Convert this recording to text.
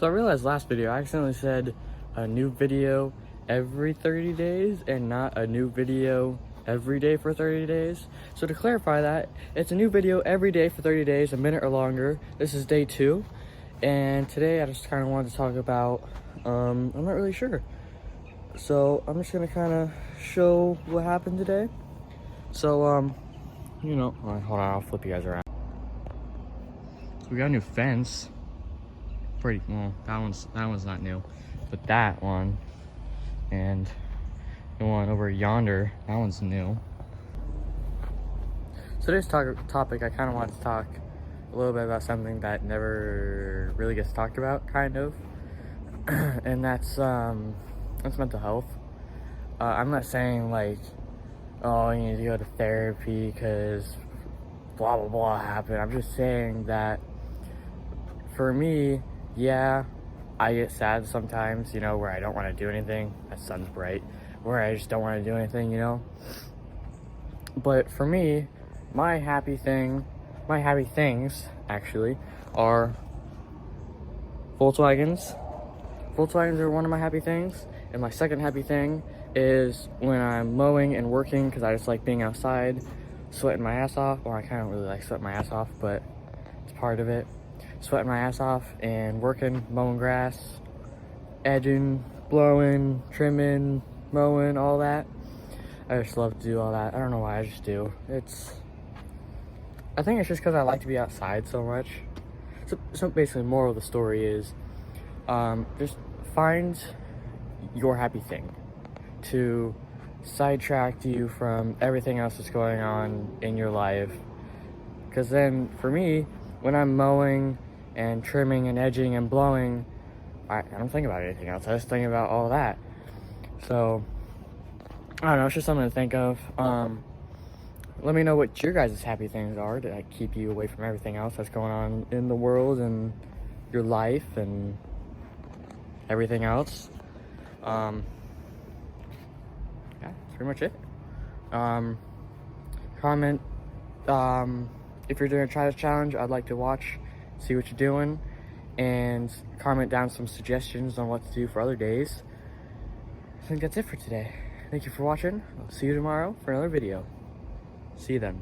So I realized last video I accidentally said a new video every 30 days and not a new video every day for 30 days. So to clarify that, it's a new video every day for 30 days, a minute or longer. This is day 2. And today I just kind of wanted to talk about, I'm not really sure. So I'm just going to kind of show what happened today. So, you know, hold on, I'll flip you guys around. So we got a new fence. Pretty well, that one's not new, but that one and the one over yonder, that one's new. So today's topic, I kind of wanted to talk a little bit about something that never really gets talked about, kind of, and that's mental health. I'm not saying like, oh, you need to go to therapy because blah blah blah happened. I'm just saying that for me, yeah, I get sad sometimes, you know, where I don't want to do anything. That sun's bright. Where I just don't want to do anything, you know. But for me, my happy things actually are Volkswagens. Volkswagens are one of my happy things. And my second happy thing is when I'm mowing and working, because I just like being outside, sweating my ass off. Well, I kind of really like sweating my ass off, but it's part of it. Sweating my ass off and working, mowing grass, edging, blowing, trimming, mowing, all that. I just love to do all that. I don't know why, I just do. I think it's just because I like to be outside so much. So basically, moral of the story is, just find your happy thing to sidetrack you from everything else that's going on in your life. Because then, for me, when I'm mowing and trimming and edging and blowing, I don't think about anything else. I just think about all that. So, I don't know, it's just something to think of. Let me know what your guys' happy things are to keep you away from everything else that's going on in the world and your life and everything else. Yeah, that's pretty much it. Comment if you're doing a try this challenge. I'd like to watch, see what you're doing, and comment down some suggestions on what to do for other days. I think that's it for today. Thank you for watching. I'll see you tomorrow for another video. See you then.